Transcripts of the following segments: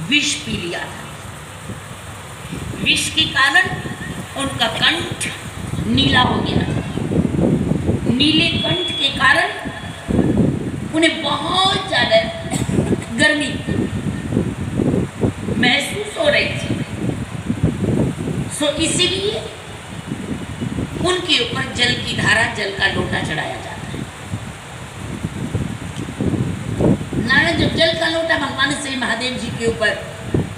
विष पी लिया था। विष के कारण उनका कंठ नीला हो गया था। नीले कंठ के कारण उन्हें बहुत ज्यादा गर्मी महसूस हो रही थी। सो इसीलिए उनके ऊपर जल की धारा, जल का लोटा चढ़ाया जाता है। नारायण जब जल का लोटा भगवान श्री महादेव जी के ऊपर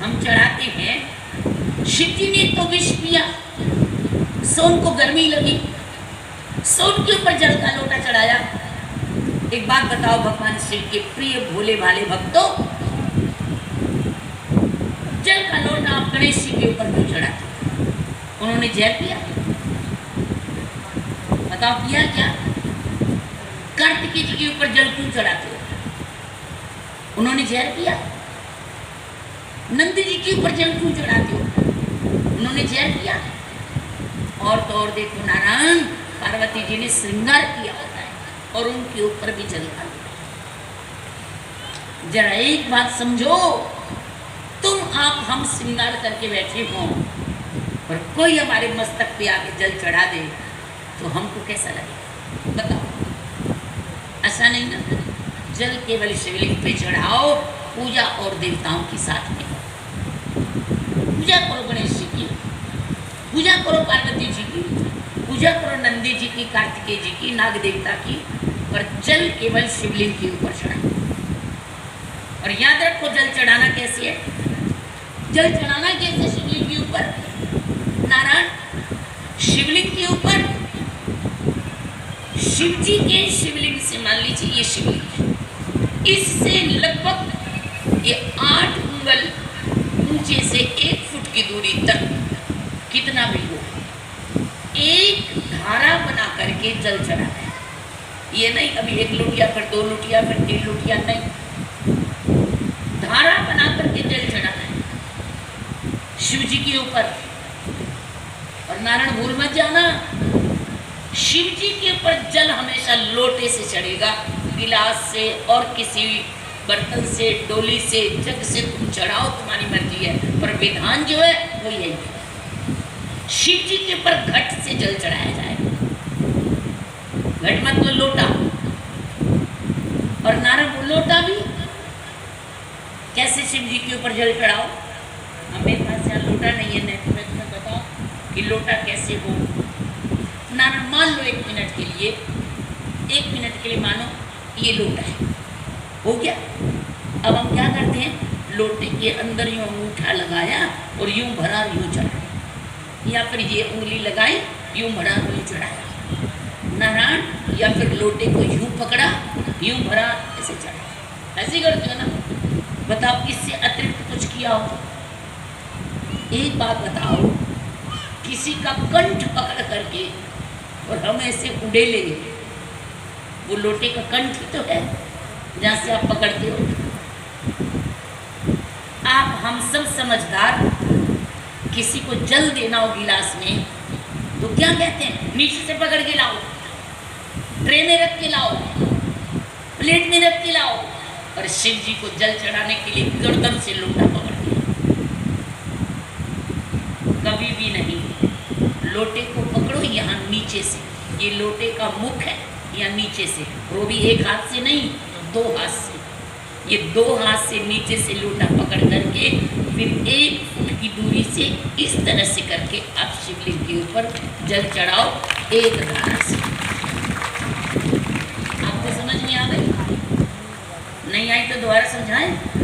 हम चढ़ाते हैं, शिव जी ने तो विष पिया, सो उनको गर्मी लगी, सो उनके ऊपर जल का लोटा चढ़ाया। एक बात बताओ भगवान शिव के प्रिय भोले भाले भक्तों, जल का लोटा आप गणेश जी के ऊपर क्यों चढ़ाते? उन्होंने जहर पिया? बताओ किया क्या? कार्तिकेय जी के ऊपर जल क्यों चढ़ाते हो? उन्होंने जहर पिया? नंदी जी के ऊपर जल क्यों चढ़ाते हो? उन्होंने जहर पिया? और तो और देखो नारायण, पार्वती जी ने श्रृंगार किया होता है और उनके ऊपर भी जल का लोटा। जरा एक बात समझो, तुम आप हम श्रृंगार करके बैठे हो और कोई हमारे मस्तक पे आके जल चढ़ा दे तो हमको कैसा लगेगा? बताओ, ऐसा नहीं ना। जल केवल शिवलिंग पे चढ़ाओ, पूजा और देवताओं के साथ में पूजा करो, गणेश जी की पूजा करो, पार्वती जी की पूजा करो, नंदी जी की, कार्तिकेय जी की, नाग देवता की, और जल केवल शिवलिंग के ऊपर चढ़ाओ। और याद रखो, जल चढ़ाना कैसे है? जल चढ़ाना कैसे शिवलिंग के ऊपर? नारायण, शिवलिंग के ऊपर शिव जी के शिवलिंग से, मान लीजिए ये शिवलिंग है, इससे लगभग ये 8 उंगल ऊंचे से 1 फुट की दूरी तक कितना भी हो, एक धारा बना करके जल चढ़ाना है। ये नहीं अभी 1 लोटिया, फिर 2 लोटिया, फिर 3 लोटिया, नहीं, धारा बना करके जल चढ़ाना है शिव जी के ऊपर। और नारायण भूल मत जाना, शिव जी के ऊपर जल हमेशा लोटे से चढ़ेगा, गिलास से और किसी बर्तन से, डोली से, जग से तुम चढ़ाओ, तुम्हारी मर्जी है, पर विधान जो है वो यही है, शिव जी के ऊपर घट से जल चढ़ाया जाएगा। घट मतलब लोटा। और नारायण वो लोटा भी कैसे शिव जी के ऊपर जल चढ़ाओ? मेरे पास यहाँ लोटा नहीं है, नहीं मैं तुम्हें बताओ कि लोटा कैसे हो। नारायण मान लो 1 मिनट के लिए, 1 मिनट के लिए मानो ये लोटा है, हो गया। अब हम क्या करते हैं, लोटे के अंदर यूं अंगूठा लगाया और यूं भरा यूं चढ़ाया, या फिर ये उंगली लगाई यूं भरा यूं चढ़ाया नारायण, या फिर लोटे को यूं पकड़ा यूं भरा ऐसे चढ़ाया, ऐसे करते हो ना। बताओ इससे अतिरिक्त कुछ किया हो? एक बात बताओ, किसी का कंठ पकड़ करके और हम ऐसे उड़ेले, वो लोटे का कंठ ही तो है जहाँ से आप पकड़ते हो। आप हम सब समझदार, किसी को जल देना हो गिलास में तो क्या कहते हैं? नीचे से पकड़ के लाओ, ट्रे में रख के लाओ, प्लेट में रख के लाओ। और शिव जी को जल चढ़ाने के लिए गर्दन से लोटा पकड़ के, कभी भी नहीं। लोटे को पकड़ो यहाँ नीचे से, ये लोटे का मुख है, या नीचे से, वो भी 1 हाथ से नहीं, 2 हाथ से, ये 2 हाथ से नीचे से लोटा पकड़ करके फिर 1 फुट की दूरी से इस तरह से करके आप शिवलिंग के ऊपर जल चढ़ाओ, एक धारा से। आपको समझ में आ गई? नहीं आई तो दोबारा समझाएं।